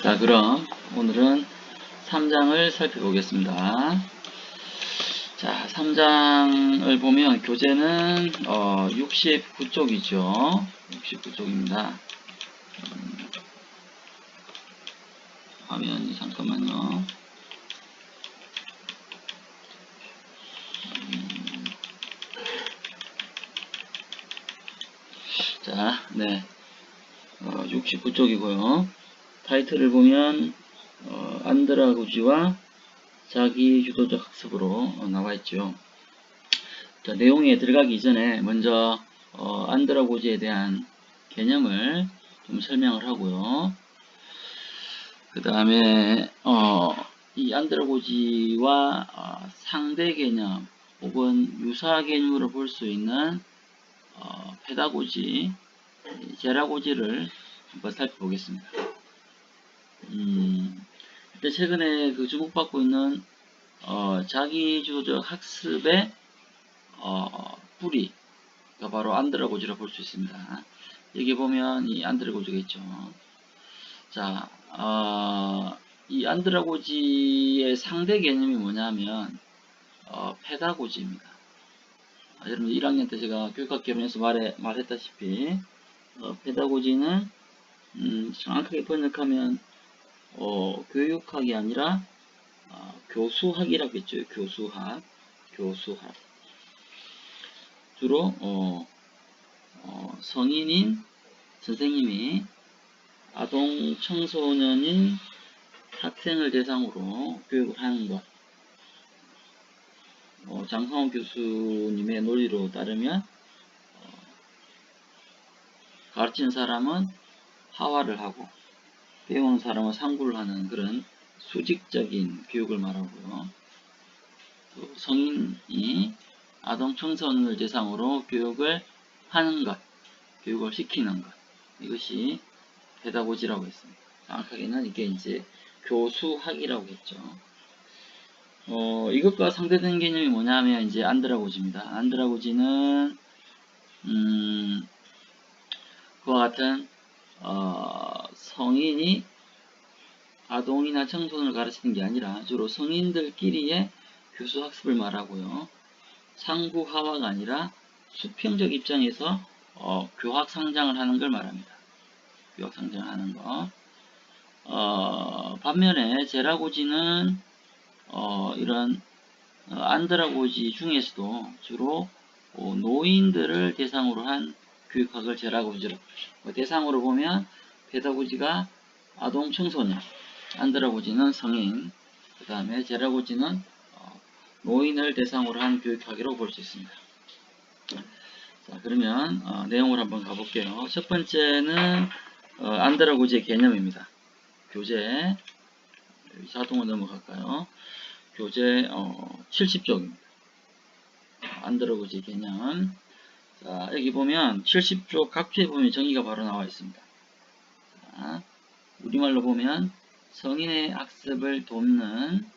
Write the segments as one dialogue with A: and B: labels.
A: 자, 그럼 오늘은 3장을 살펴보겠습니다. 자, 3장을 보면 교재는 69쪽이죠. 69쪽입니다. 화면이 잠깐만요. 자, 네. 69쪽이고요. 타이틀을 보면 안드라고지와 자기 주도적 학습으로 나와 있죠. 자, 내용에 들어가기 전에 먼저 안드라고지에 대한 개념을 좀 설명을 하고요. 그 다음에 이 안드라고지와 상대 개념 혹은 유사 개념으로 볼 수 있는 페다고지, 제라고지를 한번 살펴보겠습니다. 일단 최근에 그 주목받고 있는 자기주도적 학습의 뿌리가 바로 안드라고지라 볼 수 있습니다. 여기 보면 이 안드라고지가 있죠. 자, 이 안드라고지의 상대 개념이 뭐냐면 페다고지입니다. 여러분 1학년 때 제가 교육학 개론에서 말했다시피 페다고지는 정확하게 번역하면 교육학이 아니라 교수학이라고 했죠. 교수학. 주로 성인인 선생님이 아동 청소년인 학생을 대상으로 교육을 하는 것. 장성호 교수님의 논리로 따르면 가르치는 사람은 하와를 하고 배우는 사람은 상구를 하는 그런 수직적인 교육을 말하고요. 또 성인이 아동 청소년을 대상으로 교육을 하는 것, 교육을 시키는 것, 이것이 페다고지라고 했습니다. 정확하게는 이게 이제 교수학이라고 했죠. 이것과 상대되는 개념이 뭐냐면 이제 안드라고지입니다. 안드라고지는 그와 같은 성인이 아동이나 청소년을 가르치는 게 아니라 주로 성인들끼리의 교수학습을 말하고요. 상구하와가 아니라 수평적 입장에서 교학상장을 하는 걸 말합니다. 교학상장을 하는 거. 반면에 제라고지는 이런 안드라고지 중에서도 주로 노인들을 대상으로 한 교육학을 제라고지라고 부르죠. 대상으로 보면 페다고지가 아동 청소년, 안드라고지는 성인, 그 다음에 제라고지는 노인을 대상으로 한 교육학이라고 볼 수 있습니다. 자, 그러면 내용을 한번 가볼게요. 첫 번째는 안드라고지의 개념입니다. 교재 자동으로 넘어갈까요? 교재 70쪽입니다. 안드라고지 개념. 자, 여기 보면 70쪽 각주에 보면 정의가 바로 나와 있습니다. 자, 우리말로 보면 성인의 학습을 돕는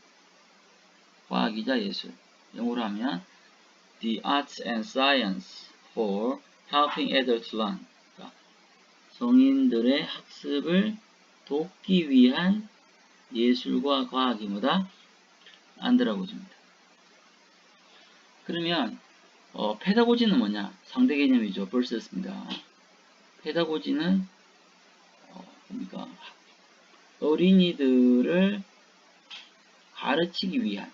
A: 과학이자 예술. 영어로 하면 The Arts and Science for Helping Adults Learn. 그러니까 성인들의 학습을 돕기 위한 예술과 과학이 뭐다? 안드라고지입니다. 그러면 페다고지는 뭐냐? 상대 개념이죠. versus입니다. 페다고지는 뭡니까? 어린이들을 가르치기 위한,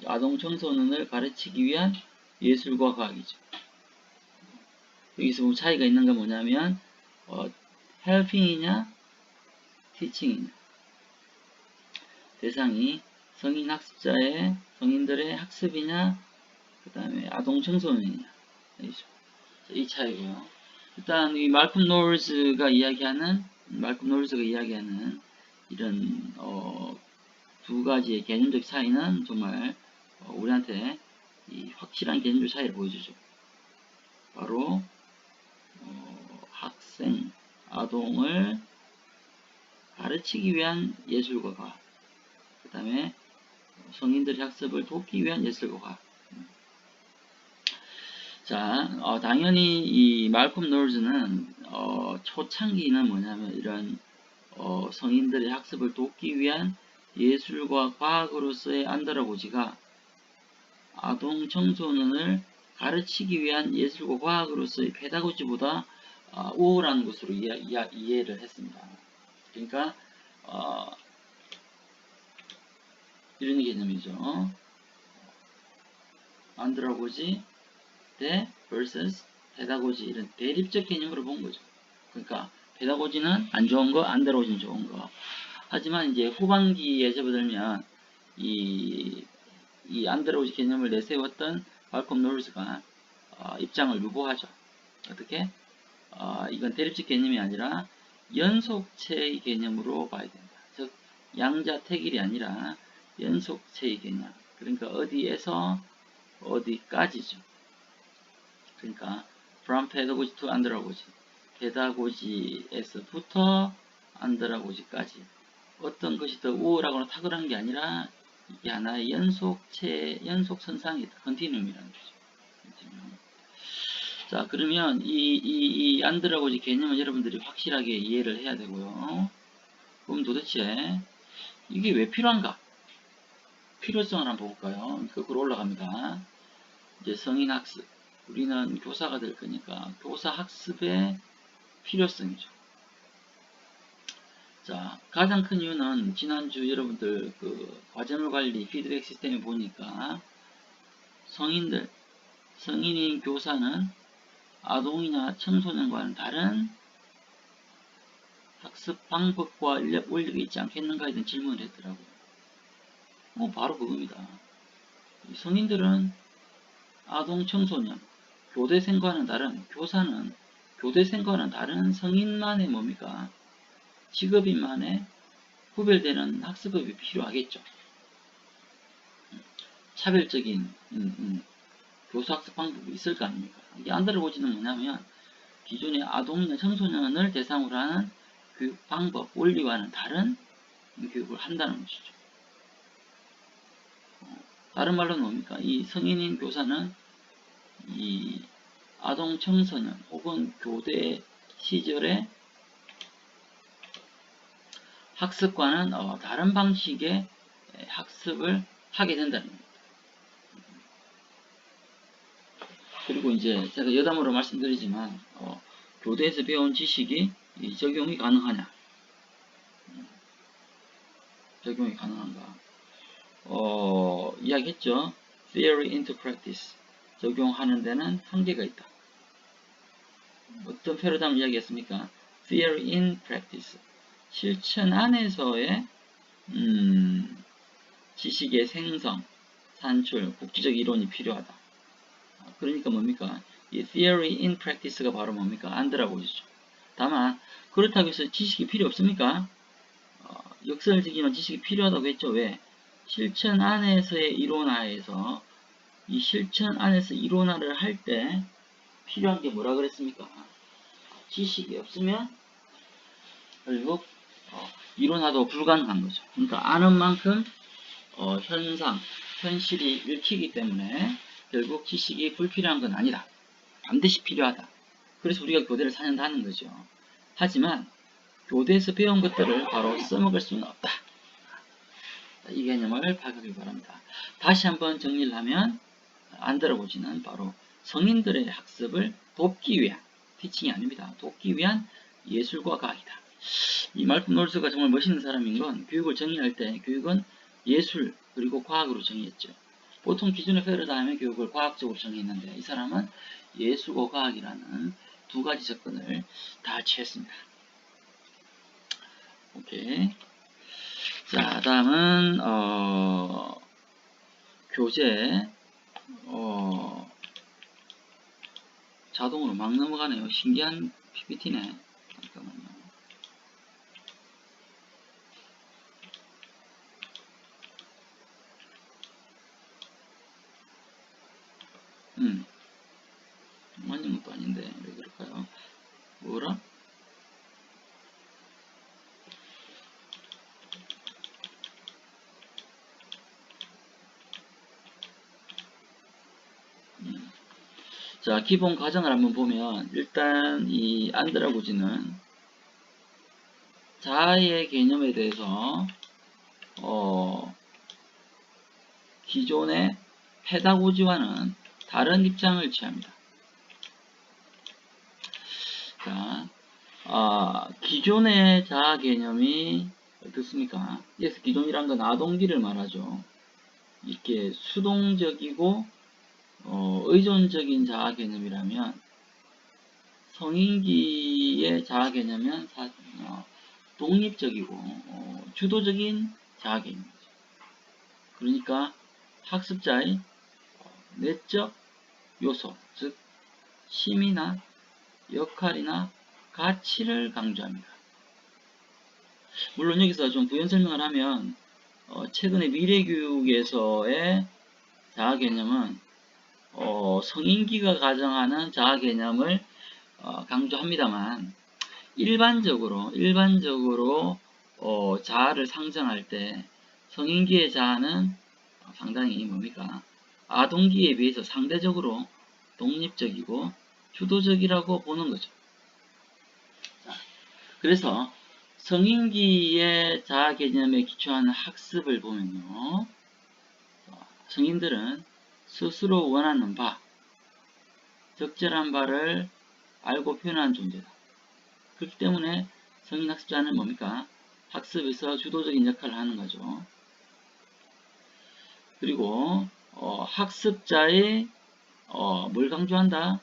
A: 아동 청소년을 가르치기 위한 예술과 과학이죠. 여기서 보면 차이가 있는 건 뭐냐면 helping이냐 teaching이냐, 대상이 성인 학습자의 성인들의 학습이냐 그 다음에 아동 청소년이냐, 이 차이고요. 일단 이 말콤 노르즈가 이야기하는 이런 두 가지의 개념적 차이는 정말 우리한테 이 확실한 개념적 차이를 보여주죠. 바로 학생, 아동을 가르치기 위한 예술과 과학, 그 다음에 성인들의 학습을 돕기 위한 예술과 과학. 자, 당연히 이 말콤 노르즈는 초창기는 뭐냐면 이런 성인들의 학습을 돕기 위한 예술과 과학으로서의 안드라고지가 아동 청소년을 가르치기 위한 예술과 과학으로서의 페다고지보다 우월한 것으로 이해를 했습니다. 그러니까 이런 개념이죠. 안드라고지 대 vs 페다고지, 이런 대립적 개념으로 본 거죠. 그러니까 페다고지는 안 좋은 거, 안드라고지는 좋은 거. 하지만 이제 후반기에 접어들면 이 안드라고지 개념을 내세웠던 말콤 노리스가 입장을 유보하죠. 어떻게? 이건 대립적 개념이 아니라 연속체의 개념으로 봐야 된다. 즉 양자택일이 아니라 연속체의 개념. 그러니까 어디에서 어디까지죠. 그러니까 from pedagogy to andragogy, 페다고지에서부터 안드라고지까지 어떤 것이 더 우월하거나 탁월한 게 아니라 이게 하나의 연속선상이다. 컨티뉴움이라는 거죠. 컨티뉴움. 자, 그러면 이 안드라고지 개념을 여러분들이 확실하게 이해를 해야 되고요. 그럼 도대체 이게 왜 필요한가? 필요성을 한번 볼까요? 거꾸로 올라갑니다. 이제 성인학습. 우리는 교사가 될 거니까 교사 학습의 필요성이죠. 자, 가장 큰 이유는 지난주 여러분들 그 과제물 관리 피드백 시스템에 보니까 성인인 교사는 아동이나 청소년과는 다른 학습 방법과 원리가 있지 않겠는가에 대한 질문을 했더라고요. 바로 그겁니다. 성인들은 아동, 청소년, 교대생과는 다른, 교대생과는 다른 성인만의 뭡니까? 직업인만의 구별되는 학습법이 필요하겠죠. 차별적인 교수학습 방법이 있을 거 아닙니까? 이게 안드라고지는 뭐냐면 기존의 아동이나 청소년을 대상으로 하는 교육 방법, 원리와는 다른 교육을 한다는 것이죠. 다른 말로는 뭡니까? 이 성인인 교사는 이 아동, 청소년 혹은 교대 시절의 학습과는 다른 방식의 학습을 하게 된다는 겁니다. 그리고 이제 제가 여담으로 말씀드리지만 교대에서 배운 지식이 적용이 가능하냐? 적용이 가능한가? 이야기했죠. Theory into practice. 적용하는 데는 한계가 있다. 어떤 패러다임을 이야기했습니까? Theory in practice. 실천 안에서의 지식의 생성, 산출, 국지적 이론이 필요하다. 그러니까 뭡니까? 이 theory in practice가 바로 뭡니까? 안드라고지죠. 다만 그렇다고 해서 지식이 필요 없습니까? 역설적이면 지식이 필요하다고 했죠. 왜? 실천 안에서의 이론화에서 이 실천 안에서 이론화를 할 때 필요한 게 뭐라 그랬습니까? 지식이 없으면 결국 이론화도 불가능한 거죠. 그러니까 아는 만큼 현실이 읽히기 때문에 결국 지식이 불필요한 건 아니다. 반드시 필요하다. 그래서 우리가 교대를 4년 하는 거죠. 하지만 교대에서 배운 것들을 바로 써먹을 수는 없다. 이 개념을 파악하기 바랍니다. 다시 한번 정리를 하면 안드라고지는 바로 성인들의 학습을 돕기 위한, 티칭이 아닙니다. 돕기 위한 예술과 과학이다. 이 말콤 노리스가 정말 멋있는 사람인 건 교육을 정의할 때 교육은 예술 그리고 과학으로 정의했죠. 보통 기존의 패러다임의 교육을 과학적으로 정의했는데 이 사람은 예술과 과학이라는 두 가지 접근을 다 취했습니다. 오케이. 자, 다음은 교재 자동으로 막 넘어가네요. 신기한 PPT네. 잠깐만요. 맞는 것도 아닌데 왜 그럴까요? 뭐라? 자, 기본 과정을 한번 보면 일단 이 안드라고지는 자아의 개념에 대해서 기존의 페다고지와는 다른 입장을 취합니다. 자, 기존의 자아 개념이 어떻습니까? 여기서 기존이란 건 아동기를 말하죠. 이렇게 수동적이고 의존적인 자아 개념이라면 성인기의 자아 개념은 독립적이고 주도적인 자아 개념이죠. 그러니까 학습자의 내적 요소, 즉 힘이나 역할이나 가치를 강조합니다. 물론 여기서 좀 부연 설명을 하면 최근에 미래교육에서의 자아 개념은 성인기가 가정하는 자아 개념을 강조합니다만 일반적으로 자아를 상정할 때 성인기의 자아는 상당히 뭡니까? 아동기에 비해서 상대적으로 독립적이고 주도적이라고 보는 거죠. 자, 그래서 성인기의 자아 개념에 기초한 학습을 보면요. 성인들은 스스로 원하는 바, 적절한 바를 알고 표현하는 존재다. 그렇기 때문에 성인 학습자는 뭡니까? 학습에서 주도적인 역할을 하는 거죠. 그리고 학습자의 뭘 강조한다?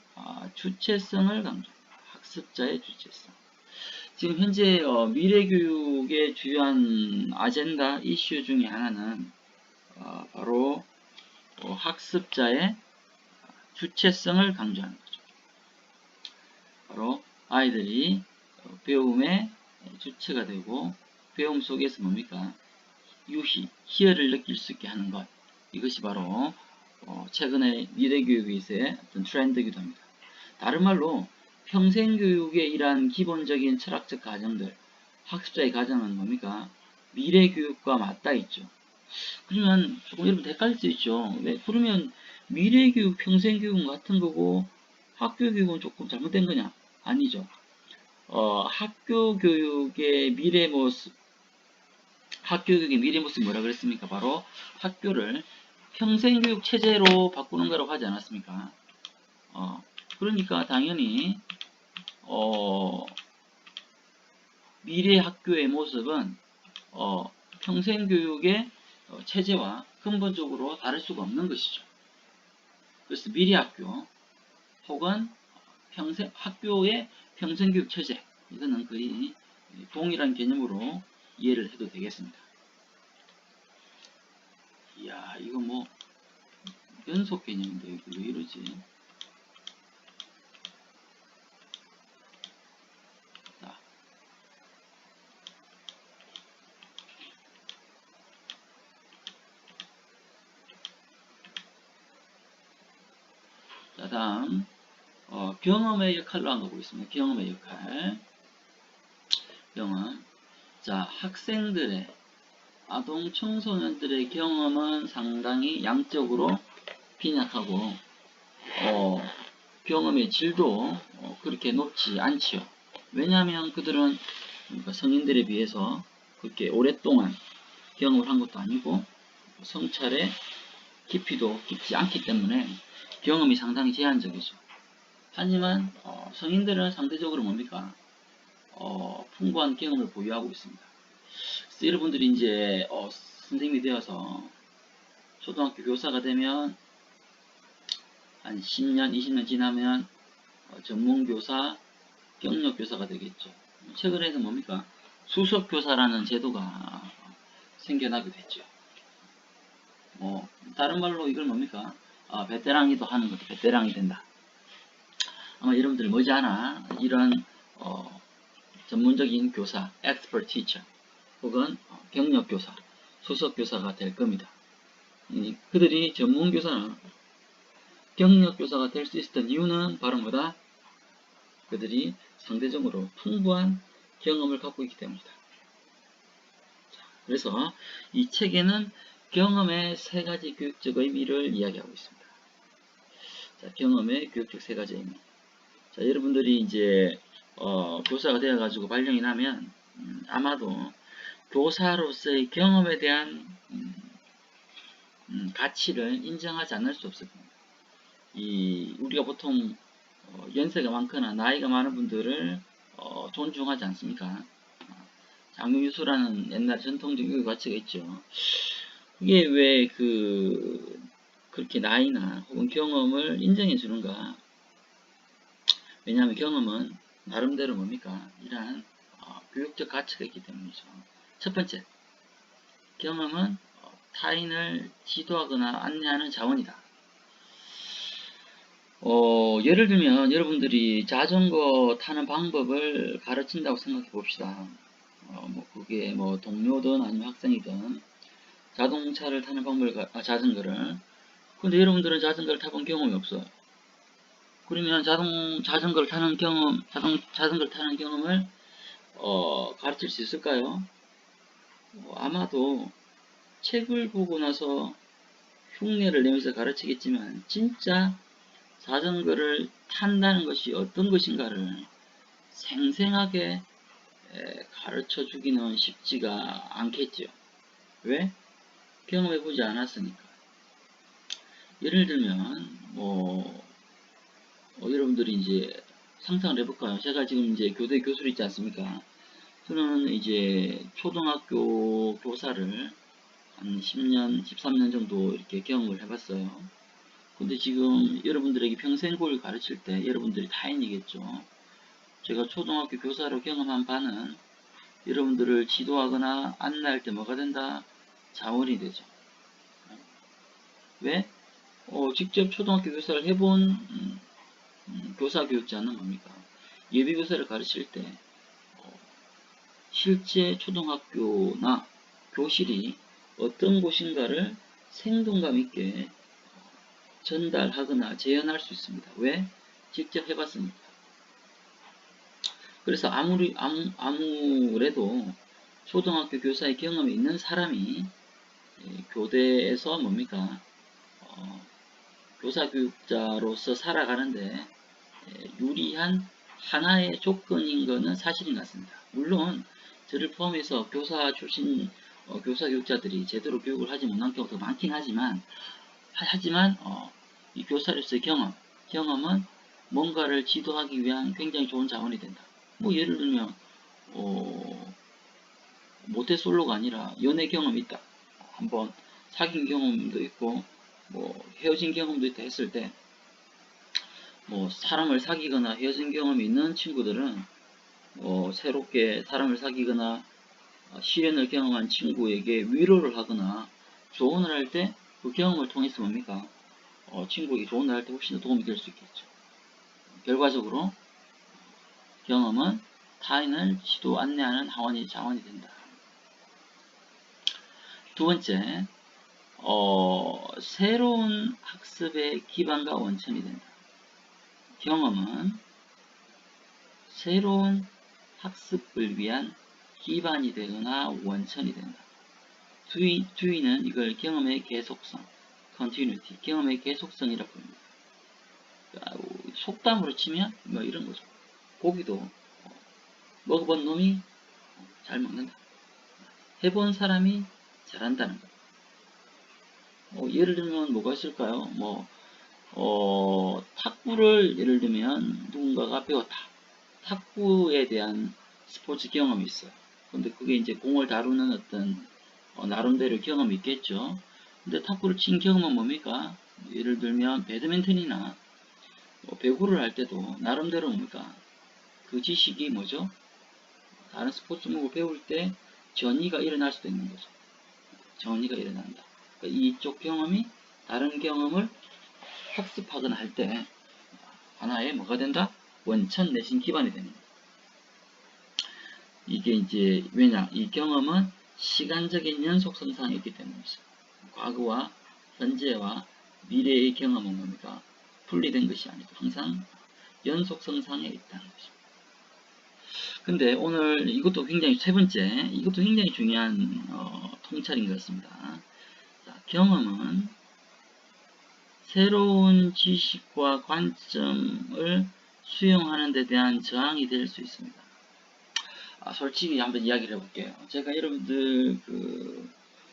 A: 주체성을 강조합니다. 학습자의 주체성. 지금 현재 미래교육의 주요한 아젠다 이슈 중에 하나는 바로 학습자의 주체성을 강조하는 거죠. 바로 아이들이 배움의 주체가 되고 배움 속에서 뭡니까? 희열을 느낄 수 있게 하는 것. 이것이 바로 최근에 미래교육의 어떤 트렌드이기도 합니다. 다른 말로 평생교육의 이러한 기본적인 철학적 가정들, 학습자의 가정은 뭡니까? 미래교육과 맞닿아 있죠. 그러면 조금 여러분 헷갈릴 수 있죠. 왜? 그러면 미래교육, 평생교육은 같은 거고 학교교육은 조금 잘못된 거냐? 아니죠. 학교교육의 미래 모습 뭐라 그랬습니까? 바로 학교를 평생교육 체제로 바꾸는 거라고 하지 않았습니까? 그러니까 당연히 미래 학교의 모습은 평생교육의 체제와 근본적으로 다를 수가 없는 것이죠. 그래서 미래 학교 혹은 학교의 평생교육 체제, 이거는 거의 동일한 개념으로 이해를 해도 되겠습니다. 이야, 이거 뭐 연속 개념인데 이거 왜 이러지? 자, 다음 경험의 역할로 한번 보겠습니다. 경험의 역할. 경험. 자, 학생들의 아동 청소년들의 경험은 상당히 양적으로 빈약하고 경험의 질도 그렇게 높지 않지요. 왜냐하면 그들은 성인들에 비해서 그렇게 오랫동안 경험을 한 것도 아니고 성찰의 깊이도 깊지 않기 때문에 경험이 상당히 제한적이죠. 하지만 성인들은 상대적으로 뭡니까? 풍부한 경험을 보유하고 있습니다. 그래서 여러분들이 이제 선생님이 되어서 초등학교 교사가 되면 한 10년, 20년 지나면 전문교사, 경력교사가 되겠죠. 최근에는 뭡니까? 수석교사라는 제도가 생겨나게 됐죠. 다른 말로 이걸 뭡니까? 베테랑이도 하는 것도 베테랑이 된다. 아마 여러분들 머지않아 이런 전문적인 교사, expert teacher 혹은 경력교사, 수석교사가 될 겁니다. 그들이 전문교사나 경력교사가 될 수 있었던 이유는 바로 뭐다? 그들이 상대적으로 풍부한 경험을 갖고 있기 때문이다. 그래서 이 책에는 경험의 세 가지 교육적 의미를 이야기하고 있습니다. 자, 경험의 교육적 세 가지 의미. 자, 여러분들이 이제 교사가 되어가지고 발령이 나면 아마도 교사로서의 경험에 대한 가치를 인정하지 않을 수 없을 겁니다. 우리가 보통 연세가 많거나 나이가 많은 분들을 존중하지 않습니까? 장유유수라는 옛날 전통적 교육 가치가 있죠. 그게 왜 그렇게 나이나 혹은 경험을 인정해 주는가? 왜냐하면 경험은 나름대로 뭡니까? 이러한 교육적 가치가 있기 때문이죠. 첫 번째, 경험은 타인을 지도하거나 안내하는 자원이다. 예를 들면 여러분들이 자전거 타는 방법을 가르친다고 생각해 봅시다. 그게 동료든 아니면 학생이든 자동차를 타는 자전거를. 근데 여러분들은 자전거를 타본 경험이 없어요. 그러면 자전거를 타는 경험을 가르칠 수 있을까요? 아마도 책을 보고 나서 흉내를 내면서 가르치겠지만 진짜 자전거를 탄다는 것이 어떤 것인가를 생생하게 가르쳐 주기는 쉽지가 않겠죠. 왜? 경험해보지 않았으니까. 예를 들면 여러분들이 이제 상상을 해볼까요? 제가 지금 이제 교대 교수로 있지 않습니까? 저는 이제 초등학교 교사를 한 10년, 13년 정도 이렇게 경험을 해봤어요. 근데 지금 여러분들에게 평생고를 가르칠 때 여러분들이 타인이겠죠. 제가 초등학교 교사로 경험한 바는 여러분들을 지도하거나 안내할 때 뭐가 된다? 자원이 되죠. 왜? 직접 초등학교 교사를 해본 교사 교육자는 뭡니까? 예비교사를 가르칠 때 실제 초등학교나 교실이 어떤 곳인가를 생동감 있게 전달하거나 재현할 수 있습니다. 왜? 직접 해봤으니까. 그래서 아무래도 초등학교 교사의 경험이 있는 사람이 교대에서 뭡니까? 교사 교육자로서 살아가는데 유리한 하나의 조건인 것은 사실인 것 같습니다. 물론 저를 포함해서 교사 출신 교사 교육자들이 제대로 교육을 하지 못한 경우도 많긴 하지만 이 교사로서의 경험은 뭔가를 지도하기 위한 굉장히 좋은 자원이 된다. 예를 들면 모태솔로가 아니라 연애 경험이 있다. 한번 사귄 경험도 있고 헤어진 경험도 있다 했을 때 사람을 사귀거나 헤어진 경험이 있는 친구들은 새롭게 사람을 사귀거나 시련을 경험한 친구에게 위로를 하거나 조언을 할 때 그 경험을 통해서 뭡니까? 친구에게 조언을 할 때 훨씬 더 도움이 될 수 있겠죠. 결과적으로 경험은 타인을 지도 안내하는 자원이 된다. 두 번째, 새로운 학습의 기반과 원천이 된다. 경험은 새로운 학습을 위한 기반이 되거나 원천이 된다. 주의는 이걸 경험의 계속성, continuity, 경험의 계속성이라고 합니다. 속담으로 치면 이런 거죠. 고기도 먹어본 놈이 잘 먹는다. 해본 사람이 잘한다는 거. 예를 들면 뭐가 있을까요? 탁구를 예를 들면 누군가가 배웠다. 탁구에 대한 스포츠 경험이 있어요. 근데 그게 이제 공을 다루는 어떤 나름대로 경험이 있겠죠. 근데 탁구를 친 경험은 뭡니까? 예를 들면 배드민턴이나 배구를 할 때도 나름대로 뭡니까? 그 지식이 뭐죠? 다른 스포츠목을 배울 때 전이가 일어날 수도 있는 거죠. 전이가 일어난다. 그러니까 이쪽 경험이 다른 경험을 학습하거나 할 때 하나의 뭐가 된다? 원천 내신 기반이 되는 거예요. 이게 이제 이 경험은 시간적인 연속성상에 있기 때문이죠. 과거와 현재와 미래의 경험은 뭡니까? 분리된 것이 아니고 항상 연속성상에 있다는 거죠. 근데 오늘 이것도 굉장히 세 번째, 이것도 굉장히 중요한 통찰인 것 같습니다. 자, 경험은 새로운 지식과 관점을 수용하는 데 대한 저항이 될 수 있습니다. 솔직히 한번 이야기를 해볼게요. 제가 여러분들 그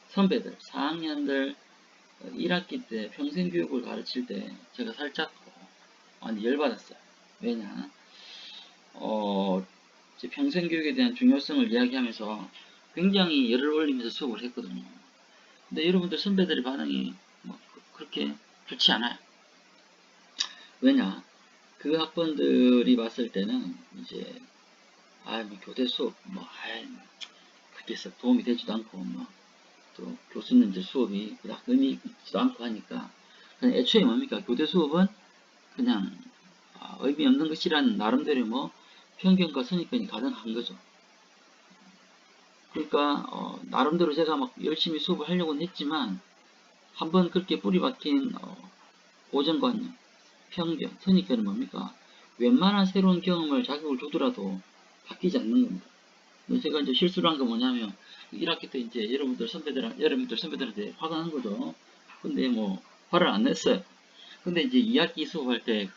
A: 선배들 4학년들 1학기 때 평생교육을 가르칠 때 제가 살짝 많이 열받았어요. 왜냐 제 평생교육에 대한 중요성을 이야기하면서 굉장히 열을 올리면서 수업을 했거든요. 근데 여러분들 선배들의 반응이 뭐 그렇게 좋지 않아요. 왜냐 그 학번들이 봤을 때는 이제 뭐 교대 수업 그렇게 썩 도움이 되지도 않고 또 교수님들 수업이 그닥 의미 있지도 않고 하니까 그냥 애초에 뭡니까 교대 수업은 그냥 의미 없는 것이란 나름대로 편견과 선입견이 가득한 거죠. 그러니까 나름대로 제가 막 열심히 수업을 하려고는 했지만 한번 그렇게 뿌리 박힌 고정관념, 편견, 선입견은 뭡니까? 웬만한 새로운 경험을 자격을 주더라도 바뀌지 않는 겁니다. 제가 이제 실수를 한 거 뭐냐면 1학기 때 이제 여러분들 선배들한테 화가 난 거죠. 근데 뭐 화를 안 냈어요. 근데 이제 2학기 수업할 때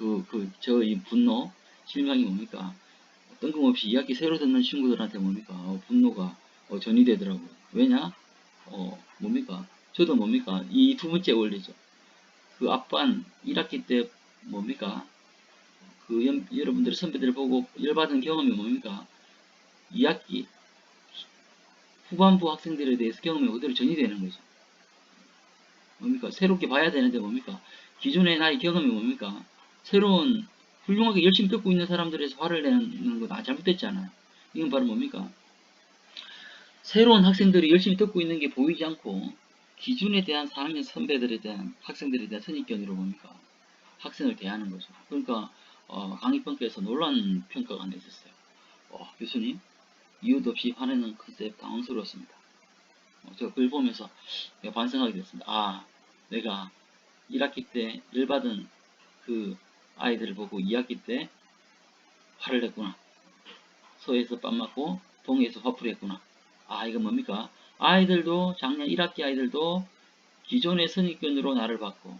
A: 저희 분노, 실망이 뭡니까? 뜬금없이 2학기 새로 듣는 친구들한테 뭡니까? 분노가 전이되더라고요. 왜냐? 뭡니까? 저도 뭡니까? 이 두 번째 원리죠. 그 앞반 1학기 때 뭡니까? 여러분들 선배들 보고 열받은 경험이 뭡니까? 2학기 후반부 학생들에 대해서 경험이 그대로 전이되는 거죠. 뭡니까? 새롭게 봐야 되는데 뭡니까? 기존의 나의 경험이 뭡니까? 새로운 훌륭하게 열심히 듣고 있는 사람들에서 화를 내는 거 다 잘못됐잖아요. 이건 바로 뭡니까? 새로운 학생들이 열심히 듣고 있는 게 보이지 않고 기준에 대한 4학년 선배들에 대한 학생들에 대한 선입견으로 뭡니까? 학생을 대하는 거죠. 그러니까 강의 평가에서 놀라운 평가가 하나 있었어요. 교수님 이유도 없이 화내는 컨셉 당황스러웠습니다. 제가 그걸 보면서 반성하게 됐습니다. 내가 1학기 때 열받은 그 아이들을 보고 2학기 때 화를 냈구나. 서에서 뺨 맞고 동에서 화풀이 했구나. 이건 뭡니까? 아이들도 작년 1학기 아이들도 기존의 선입견으로 나를 봤고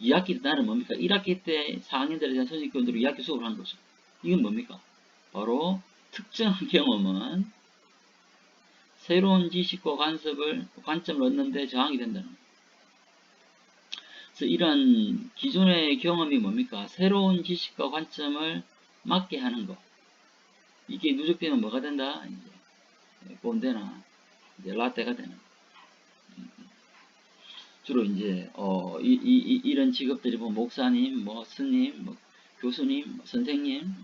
A: 2학기 때 나는 뭡니까? 1학기 때 4학년들에 대한 선입견으로 2학기 수업을 한 거죠. 이건 뭡니까? 바로 특정한 경험은 새로운 지식과 관점을 얻는데 저항이 된다는 거예요. 그래서 이런 기존의 경험이 뭡니까? 새로운 지식과 관점을 맞게 하는 것. 이게 누적되면 뭐가 된다? 이제 꼰대나 이제 라떼가 되는. 주로 이제 이런 직업들이 목사님, 스님, 교수님, 선생님,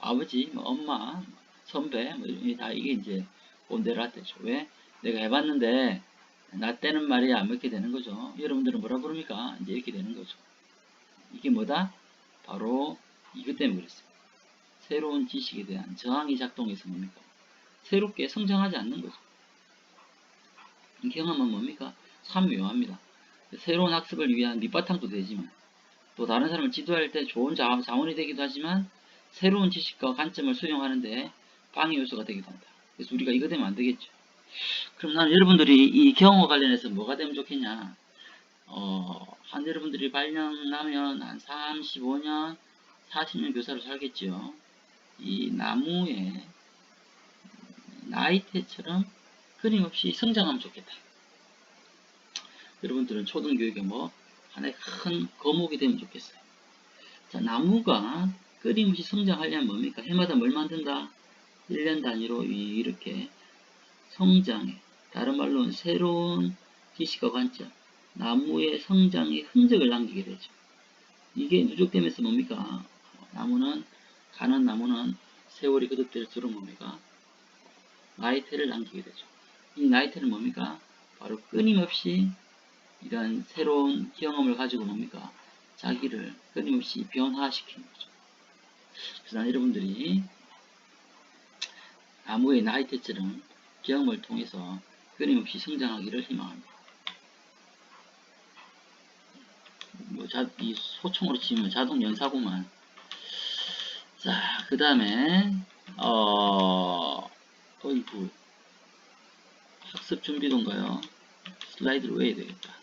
A: 아버지, 엄마, 선배, 다 이게 이제 꼰대 라떼죠. 왜? 내가 해봤는데 나 때는 말이 안 먹게 되는 거죠. 여러분들은 뭐라 부릅니까? 이제 이렇게 되는 거죠. 이게 뭐다? 바로 이것 때문에 그랬어요. 새로운 지식에 대한 저항이 작동해서 뭡니까? 새롭게 성장하지 않는 거죠. 경험은 뭡니까? 참 묘합니다. 새로운 학습을 위한 밑바탕도 되지만 또 다른 사람을 지도할 때 좋은 자원이 되기도 하지만 새로운 지식과 관점을 수용하는데 방해 요소가 되기도 한다. 그래서 우리가 이거 되면 안 되겠죠. 그럼 나는 여러분들이 이 경험과 관련해서 뭐가 되면 좋겠냐? 한 여러분들이 발령 나면 한 35년, 40년 교사로 살겠죠. 이 나무의 나이테처럼 끊임없이 성장하면 좋겠다. 여러분들은 초등교육에 하나의 큰 거목이 되면 좋겠어요. 자, 나무가 끊임없이 성장하려면 뭡니까? 해마다 뭘 만든다? 1년 단위로 이렇게 성장해. 다른 말로는 새로운 지식과 관점, 나무의 성장의 흔적을 남기게 되죠. 이게 누적되면서 뭡니까? 가는 나무는 세월이 거듭될수록 뭡니까? 나이테를 남기게 되죠. 이 나이테는 뭡니까? 바로 끊임없이 이런 새로운 경험을 가지고 뭡니까? 자기를 끊임없이 변화시키는 거죠. 그래서 여러분들이 나무의 나이테처럼 경험을 통해서 끊임없이 성장하기를 희망합니다. 이 소총으로 치면 자동 연사구만. 자, 그 다음에 어이구 학습 준비도인가요? 슬라이드를 왜 해야 되겠다.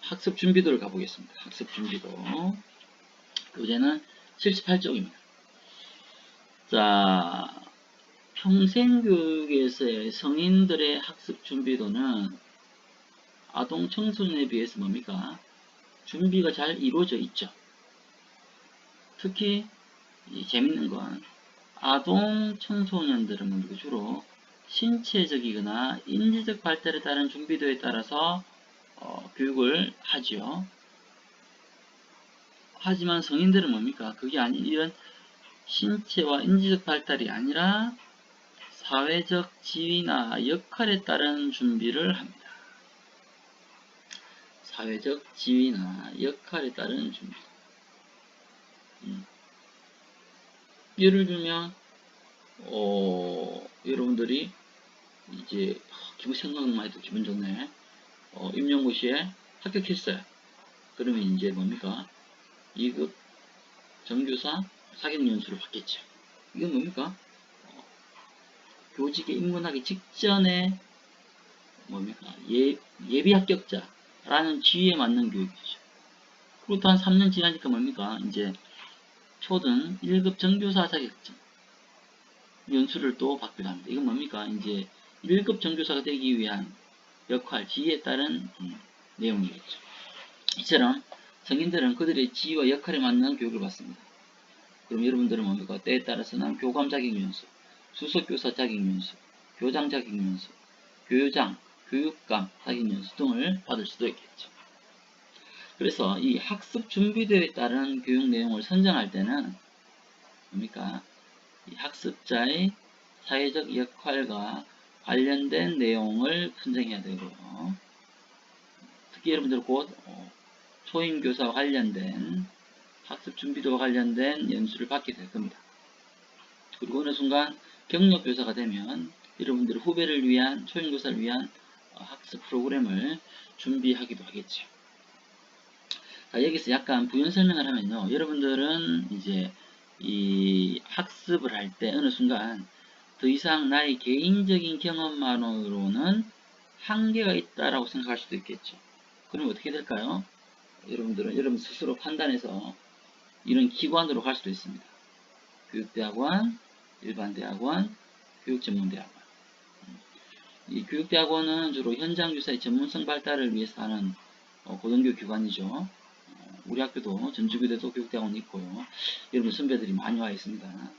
A: 학습 준비도를 가보겠습니다. 학습 준비도. 교재는 78쪽입니다. 자, 평생교육에서의 성인들의 학습 준비도는 아동 청소년에 비해서 뭡니까? 준비가 잘 이루어져 있죠. 특히 재밌는 건 아동 청소년들은 주로 신체적이거나 인지적 발달에 따른 준비도에 따라서 교육을 하지요. 하지만 성인들은 뭡니까? 그게 아닌 이런 신체와 인지적 발달이 아니라 사회적 지위나 역할에 따른 준비를 합니다. 사회적 지위나 역할에 따른 준비. 예를 들면 여러분들이 이제 기분 생각만 해도 기분 좋네. 임용고시에 합격했어요. 그러면 이제 뭡니까? 2급 정교사 자격 연수를 받겠죠. 이건 뭡니까? 교직에 입문하기 직전에 뭡니까? 예비 합격자라는 지위에 맞는 교육이죠. 그리고 또 한 3년 지나니까 뭡니까? 이제 초등 1급 정교사 자격증 연수를 또 받기도 합니다. 이건 뭡니까? 이제 1급 정교사가 되기 위한 역할, 지위에 따른 내용이겠죠. 이처럼 성인들은 그들의 지위와 역할에 맞는 교육을 받습니다. 그럼 여러분들은 뭡니까? 때에 따라서는 교감 자격 연수, 수석교사 자격 연수, 교장 자격 연수, 교장, 교육감 자격 연수 등을 받을 수도 있겠죠. 그래서 이 학습 준비도에 따른 교육 내용을 선정할 때는 뭡니까? 이 학습자의 사회적 역할과 관련된 내용을 선정해야 되고요. 특히 여러분들 곧 초임교사와 관련된 학습 준비도와 관련된 연수를 받게 될 겁니다. 그리고 어느 순간 경력교사가 되면 여러분들 후배를 위한 초임교사를 위한 학습 프로그램을 준비하기도 하겠죠. 자, 여기서 약간 부연 설명을 하면요. 여러분들은 이제 이 학습을 할 때 어느 순간 더 이상 나의 개인적인 경험만으로는 한계가 있다라고 생각할 수도 있겠죠. 그럼 어떻게 될까요? 여러분들은 여러분 스스로 판단해서 이런 기관으로 갈 수도 있습니다. 교육대학원, 일반대학원, 교육전문대학원. 이 교육대학원은 주로 현장교사의 전문성 발달을 위해서 하는 고등교육 기관이죠. 우리 학교도 전주교대도 교육대학원이 있고요. 여러분 선배들이 많이 와 있습니다.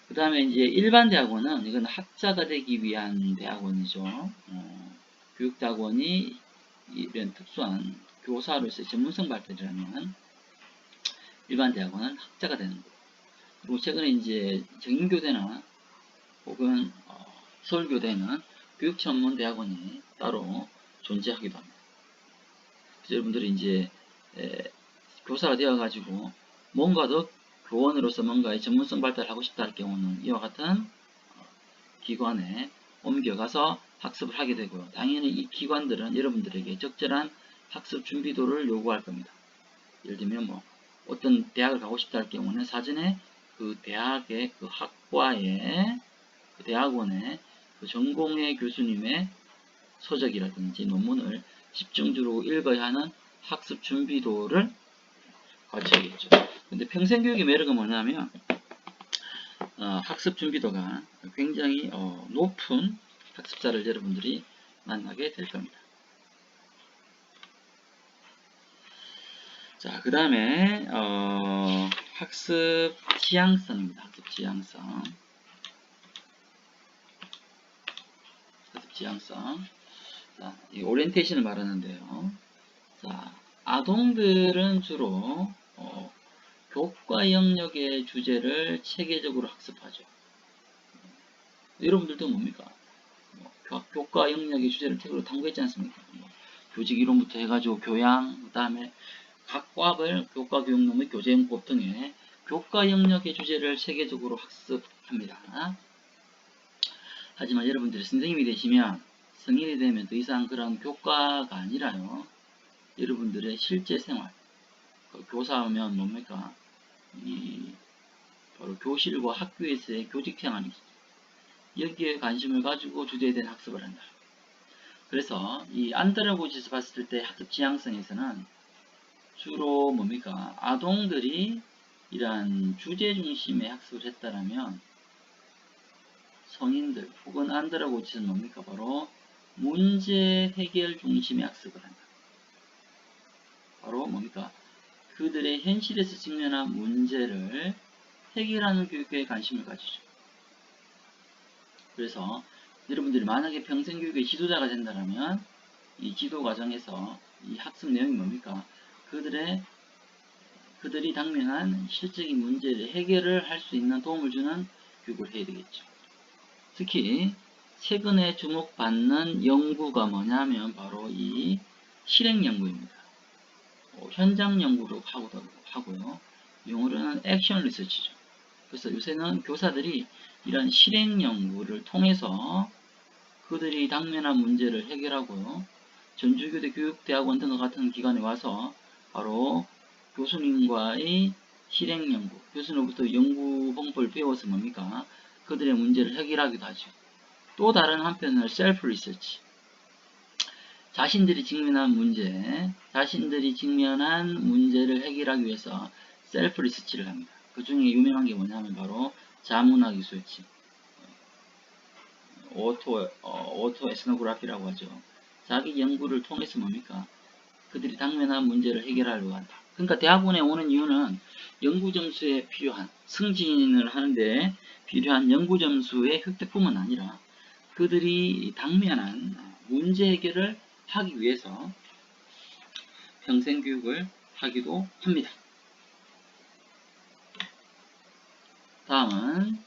A: 그 다음에 이제 일반대학원은 이건 학자가 되기 위한 대학원이죠. 교육대학원이 이런 특수한 교사로서의 전문성 발달이라면 일반대학원은 학자가 되는 거예요. 그리고 최근에 이제 정인교대나 혹은 서울교대는 교육전문대학원이 따로 존재하기도 합니다. 그래서 여러분들이 이제 교사가 되어가지고 뭔가 더 교원으로서 뭔가의 전문성 발달을 하고 싶다 할 경우는 이와 같은 기관에 옮겨가서 학습을 하게 되고요. 당연히 이 기관들은 여러분들에게 적절한 학습 준비도를 요구할 겁니다. 예를 들면 뭐 어떤 대학을 가고 싶다 할 경우는 사전에 그 대학의 그 학과의 그 대학원의 그 전공의 교수님의 서적이라든지 논문을 집중적으로 읽어야 하는 학습 준비도를 갖춰야겠죠. 근데 평생교육의 매력은 뭐냐면 학습 준비도가 굉장히 높은 학습자를 여러분들이 만나게 될 겁니다. 자, 그 다음에 학습 지향성입니다. 학습 지향성. 학습 지향성. 자, 이 오리엔테이션을 말하는데요. 자, 아동들은 주로 교과 영역의 주제를 체계적으로 학습하죠. 여러분들도 뭡니까? 교과 영역의 주제를 책으로 탐구했지 않습니까? 교직 이론부터 해가지고 교양, 그 다음에 각 과별 교과 교육론 및 교재용법 등의 교과 영역의 주제를 체계적으로 학습합니다. 하지만 여러분들이 선생님이 되시면 성인이 되면 더 이상 그런 교과가 아니라요. 여러분들의 실제 생활, 교사하면 뭡니까? 바로 교실과 학교에서의 교직 생활이죠. 여기에 관심을 가지고 주제에 대한 학습을 한다. 그래서 이 안드라고지에서 봤을 때 학습 지향성에서는 주로 뭡니까? 아동들이 이러한 주제 중심의 학습을 했다라면 성인들 혹은 안드라고지는 뭡니까? 바로 문제 해결 중심의 학습을 한다. 바로 뭡니까? 그들의 현실에서 직면한 문제를 해결하는 교육에 관심을 가지죠. 그래서 여러분들이 만약에 평생교육의 지도자가 된다면 이 지도 과정에서 이 학습 내용이 뭡니까? 그들이 당면한 실적인 문제를 해결을 할 수 있는 도움을 주는 교육을 해야 되겠죠. 특히 최근에 주목받는 연구가 뭐냐면 바로 이 실행 연구입니다. 현장 연구로 하고요. 영어로는 액션 리서치죠. 그래서 요새는 교사들이 이런 실행 연구를 통해서 그들이 당면한 문제를 해결하고요. 전주교대 교육대학원 등과 같은 기관에 와서 바로 교수님과의 실행 연구, 교수님부터 연구 방법을 배워서 뭡니까? 그들의 문제를 해결하기도 하죠. 또 다른 한편은 셀프 리서치. 자신들이 직면한 문제를 해결하기 위해서 셀프 리서치를 합니다. 그 중에 유명한 게 뭐냐면 바로 자문학 리서치, 오토 에스노그래피라고 하죠. 자기 연구를 통해서 뭡니까? 그들이 당면한 문제를 해결하려고 한다. 그러니까 대학원에 오는 이유는 연구 점수에 필요한, 승진을 하는데 필요한 연구 점수의 획득뿐만 아니라 그들이 당면한 문제 해결을 하기 위해서 평생교육을 하기도 합니다. 다음은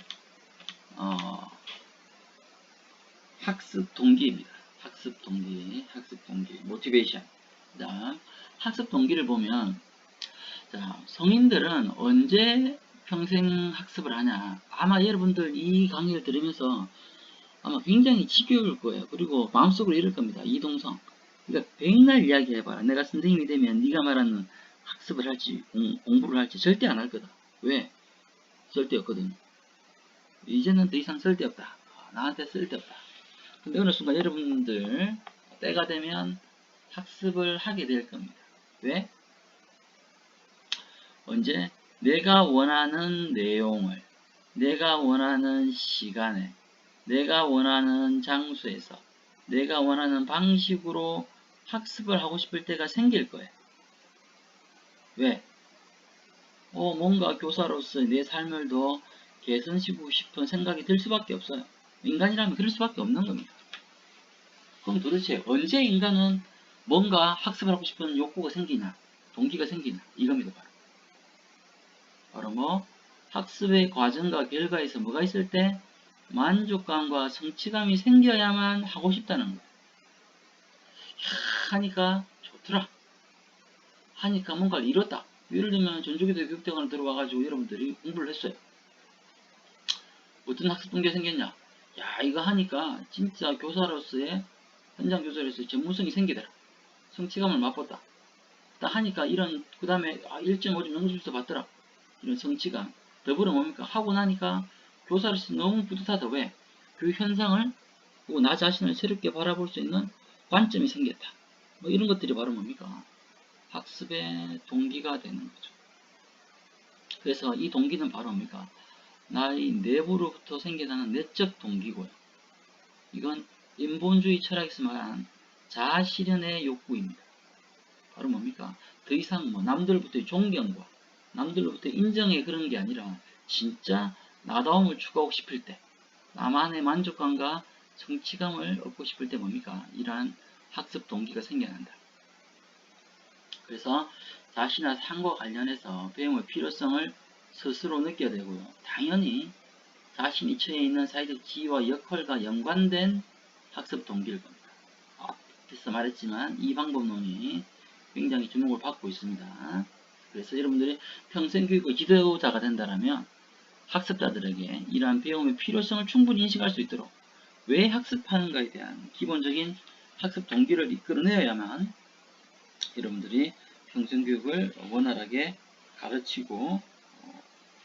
A: 학습 동기입니다. 학습 동기, 모티베이션. 자, 학습 동기를 보면, 자, 성인들은 언제 평생 학습을 하냐? 아마 여러분들 이 강의를 들으면서 아마 굉장히 지겨울 거예요. 그리고 마음속으로 이럴 겁니다. 이동성. 그러니까 백날 이야기해봐라. 내가 선생님이 되면 네가 말하는 학습을 할지 공부를 할지 절대 안 할 거다. 왜? 쓸데없거든. 이제는 더 이상 쓸데없다. 나한테 쓸데없다. 근데 어느 순간 여러분들 때가 되면 학습을 하게 될 겁니다. 왜? 언제? 내가 원하는 내용을, 내가 원하는 시간에, 내가 원하는 장소에서, 내가 원하는 방식으로 학습을 하고 싶을 때가 생길 거예요. 왜? 뭔가 교사로서 내 삶을 더 개선시키고 싶은 생각이 들 수밖에 없어요. 인간이라면 그럴 수밖에 없는 겁니다. 그럼 도대체 언제 인간은 뭔가 학습을 하고 싶은 욕구가 생기냐, 동기가 생기냐, 이겁니다. 바로 뭐 학습의 과정과 결과에서 뭐가 있을 때 만족감과 성취감이 생겨야만 하고 싶다는 거예요. 하니까 좋더라. 하니까 뭔가를 이뤘다. 예를 들면 전주교대 교육대학원에 들어와가지고 여러분들이 공부를 했어요. 어떤 학습 동기가 생겼냐? 야, 이거 하니까 진짜 교사로서의, 현장 교사로서의 전문성이 생기더라. 성취감을 맛봤다. 딱 하니까 그 다음에 1.5점 영수증도 받더라. 이런 성취감. 더불어 뭡니까? 하고 나니까 교사로서 너무 뿌듯하다. 왜? 그 현상을 보고 나 자신을 새롭게 바라볼 수 있는 관점이 생겼다. 뭐 이런 것들이 바로 뭡니까? 학습의 동기가 되는 거죠. 그래서 이 동기는 바로 뭡니까? 나의 내부로부터 생겨나는 내적 동기고요. 이건 인본주의 철학에서 말하는 자아실현의 욕구입니다. 바로 뭡니까? 더 이상 남들로부터의 존경과 남들로부터 인정의 그런 게 아니라 진짜 나다움을 추구하고 싶을 때, 나만의 만족감과 성취감을 얻고 싶을 때 뭡니까? 이러한 학습 동기가 생겨난다. 그래서 자신의 삶과 관련해서 배움의 필요성을 스스로 느껴야 되고요. 당연히 자신이 처해 있는 사회적 지위와 역할과 연관된 학습 동기일 겁니다. 앞에서 말했지만 이 방법론이 굉장히 주목을 받고 있습니다. 그래서 여러분들이 평생교육의 지도자가 된다면 학습자들에게 이러한 배움의 필요성을 충분히 인식할 수 있도록 왜 학습하는가에 대한 기본적인 학습 동기를 이끌어내야만 여러분들이 평생교육을 원활하게 가르치고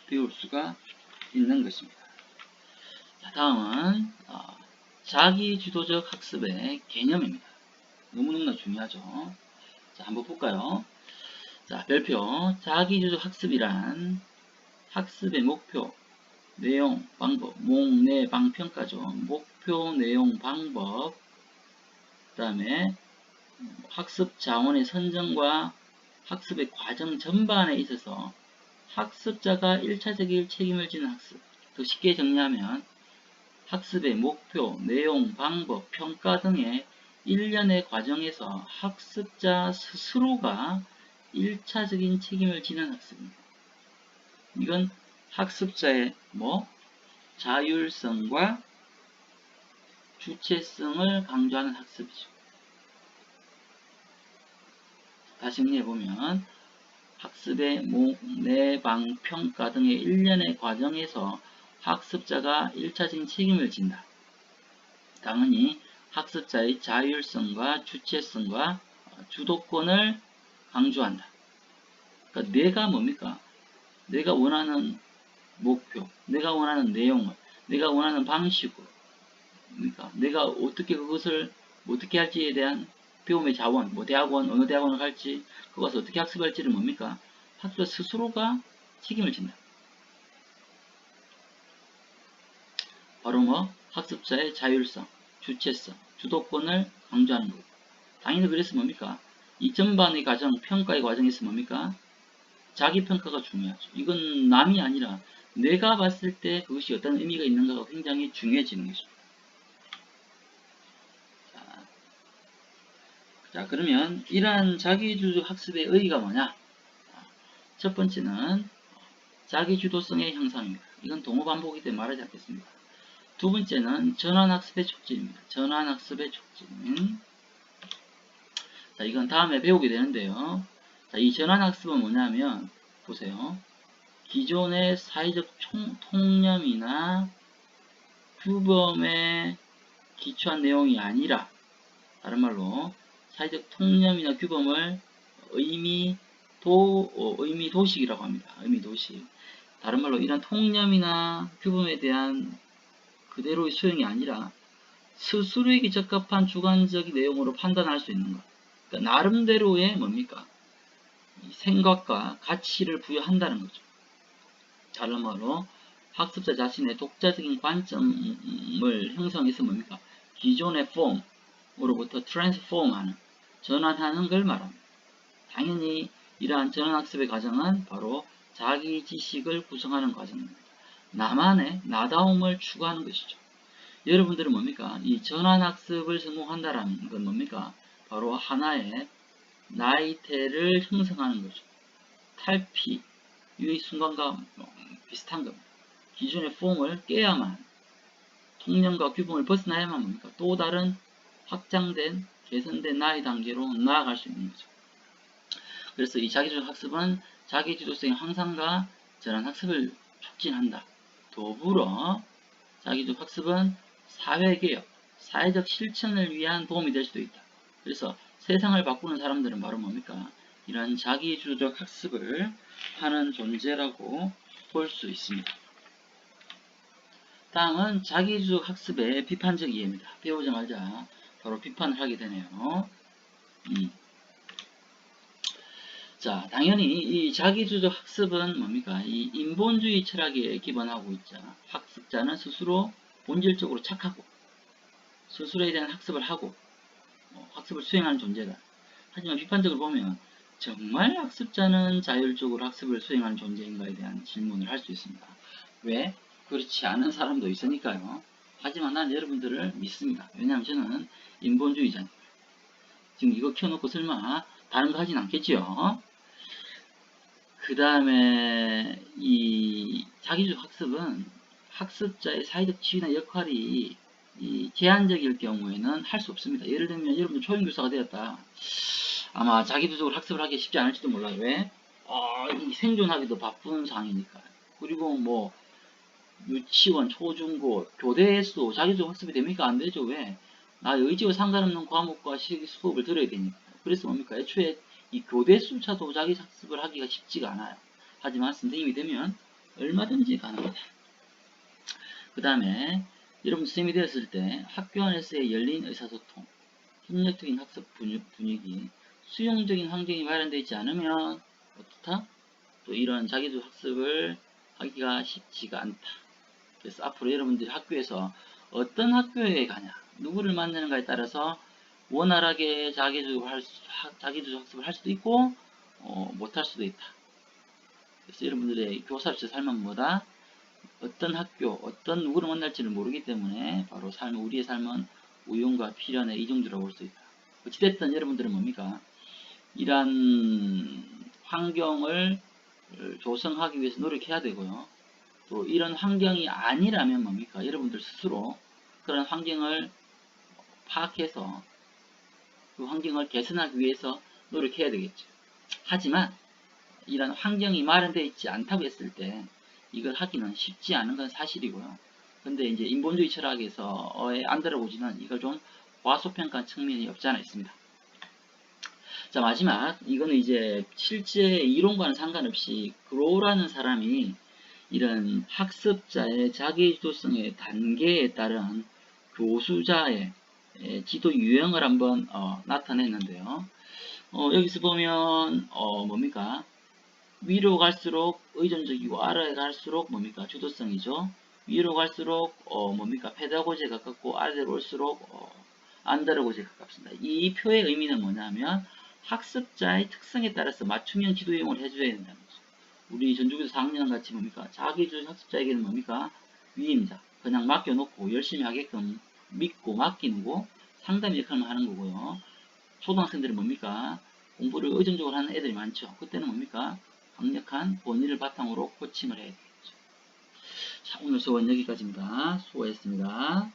A: 배울 수가 있는 것입니다. 자, 다음은 자기주도적 학습의 개념입니다. 너무너무나 중요하죠. 자, 한번 볼까요? 자, 별표. 자기주도적 학습이란 학습의 목표, 내용, 방법, 내, 방, 평가죠. 목표, 내용, 방법, 그 다음에 학습 자원의 선정과 학습의 과정 전반에 있어서 학습자가 1차적인 책임을 지는 학습. 더 쉽게 정리하면 학습의 목표, 내용, 방법, 평가 등의 일련의 과정에서 학습자 스스로가 1차적인 책임을 지는 학습입니다. 이건 학습자의 자율성과 주체성을 강조하는 학습이죠. 다시 정리해보면 학습의 내, 방, 평가 등의 일련의 과정에서 학습자가 1차적인 책임을 진다. 당연히 학습자의 자율성과 주체성과 주도권을 강조한다. 그러니까 내가 뭡니까? 내가 원하는 목표, 내가 원하는 내용을, 내가 원하는 방식으로, 그러니까 내가 어떻게 그것을 어떻게 할지에 대한 배움의 자원, 대학원, 어느 대학원을 갈지, 그것을 어떻게 학습할지를 뭡니까? 학습자 스스로가 책임을 진다. 바로 학습자의 자율성, 주체성, 주도권을 강조하는 거고. 당연히 그래서 뭡니까? 이 전반의 과정, 평가의 과정에서 뭡니까? 자기평가가 중요하죠. 이건 남이 아니라 내가 봤을 때 그것이 어떤 의미가 있는가가 굉장히 중요해지는 것입니다. 자, 그러면 이러한 자기주도 학습의 의의가 뭐냐? 첫 번째는 자기주도성의 향상입니다. 이건 동호반복이기 때문에 말하지 않겠습니다. 두 번째는 전환학습의 촉진입니다. 전환학습의 촉진. 자, 이건 다음에 배우게 되는데요. 자, 이 전환학습은 뭐냐면, 보세요. 기존의 사회적 통념이나 규범에 기초한 내용이 아니라, 다른 말로, 사회적 통념이나 규범을 의미도식이라고 합니다. 의미도식. 다른 말로 이런 통념이나 규범에 대한 그대로의 수용이 아니라 스스로에게 적합한 주관적인 내용으로 판단할 수 있는 것. 그러니까 나름대로의 뭡니까? 생각과 가치를 부여한다는 거죠. 다른 말로 학습자 자신의 독자적인 관점을 형성해서 뭡니까? 기존의 폼으로부터 트랜스폼하는, 전환하는 걸 말합니다. 당연히 이러한 전환학습의 과정은 바로 자기 지식을 구성하는 과정입니다. 나만의 나다움을 추구하는 것이죠. 여러분들은 뭡니까? 이 전환학습을 성공한다는 건 뭡니까? 바로 하나의 나이테를 형성하는 거죠. 탈피, 이 순간과 비슷한 겁니다. 기존의 폼을 깨야만, 통념과 규범을 벗어나야만 뭡니까? 또 다른 확장된, 개선된 나의 단계로 나아갈 수 있는 거죠. 그래서 이 자기주도 학습은 자기주도성의 향상과 전환학습을 촉진한다. 더불어 자기주도 학습은 사회개혁, 사회적 실천을 위한 도움이 될 수도 있다. 그래서 세상을 바꾸는 사람들은 바로 뭡니까? 이런 자기주도적 학습을 하는 존재라고 볼 수 있습니다. 다음은 자기주도 학습의 비판적 이해입니다. 배우자마자 바로 비판을 하게 되네요. 자, 당연히 이 자기주도 학습은 뭡니까? 이 인본주의 철학에 기반하고 있죠. 학습자는 스스로 본질적으로 착하고 스스로에 대한 학습을 하고 학습을 수행하는 존재다. 하지만 비판적으로 보면 정말 학습자는 자율적으로 학습을 수행하는 존재인가에 대한 질문을 할 수 있습니다. 왜? 그렇지 않은 사람도 있으니까요. 하지만 난 여러분들을 믿습니다. 왜냐하면 저는 인본주의자니까. 지금 이거 켜놓고 설마 다른 거 하진 않겠지요. 그 다음에 이 자기주도 학습은 학습자의 사회적 지위나 역할이 제한적일 경우에는 할 수 없습니다. 예를 들면 여러분들 초연교사가 되었다. 아마 자기주도적으로 학습을 하기 쉽지 않을지도 몰라요. 왜? 이 생존하기도 바쁜 상황이니까. 그리고 유치원, 초중고, 교대에서도 자기주도 학습이 됩니까? 안 되죠. 왜? 나 의지와 상관없는 과목과 수업을 들어야 되니까. 그래서 뭡니까? 애초에 이 교대수차도 자기 학습을 하기가 쉽지가 않아요. 하지만 선생님이 되면 얼마든지 가능하다. 그 다음에 여러분 선생님이 되었을 때 학교 안에서의 열린 의사소통, 협력적인 학습 분위기, 수용적인 환경이 마련되어 있지 않으면 어떻다? 또 이런 자기주도 학습을 하기가 쉽지가 않다. 그래서 앞으로 여러분들이 학교에서 어떤 학교에 가냐, 누구를 만나는가에 따라서 원활하게 자기주도 학습을 할 수도 있고 못할 수도 있다. 그래서 여러분들의 교사로서 삶은 뭐다? 어떤 학교, 어떤 누구를 만날지를 모르기 때문에 바로 우리의 삶은 우연과 필연의 이중주라고 볼 수 있다. 어찌됐든 여러분들은 뭡니까? 이러한 환경을 조성하기 위해서 노력해야 되고요. 또 이런 환경이 아니라면 뭡니까? 여러분들 스스로 그런 환경을 파악해서 그 환경을 개선하기 위해서 노력해야 되겠죠. 하지만 이런 환경이 마련되어 있지 않다고 했을 때 이걸 하기는 쉽지 않은 건 사실이고요. 근데 이제 인본주의 철학에서 안드로고지는 이걸 좀 과소평가한 측면이 없지 않아 있습니다. 자, 마지막 이거는 이제 실제 이론과는 상관없이 그로라는 사람이 이런 학습자의 자기주도성의 단계에 따른 교수자의 지도 유형을 한번 나타냈는데요. 여기서 보면 뭡니까? 위로 갈수록 의존적이고 아래에 갈수록 뭡니까? 주도성이죠. 위로 갈수록 뭡니까? 페다고지에 가깝고 아래로 올수록 안다르고지에 가깝습니다. 이 표의 의미는 뭐냐면 학습자의 특성에 따라서 맞춤형 지도용을 해줘야 된다는 거죠. 우리 전주교사 4학년 같이 뭡니까? 자기주도 학습자에게는 뭡니까? 위임자. 그냥 맡겨놓고 열심히 하게끔 믿고 맡기고 상담 역할만 하는 거고요. 초등학생들은 뭡니까? 공부를 의존적으로 하는 애들이 많죠. 그때는 뭡니까? 강력한 본의를 바탕으로 코칭을 해야 되겠죠. 자, 오늘 수업은 여기까지입니다. 수고했습니다.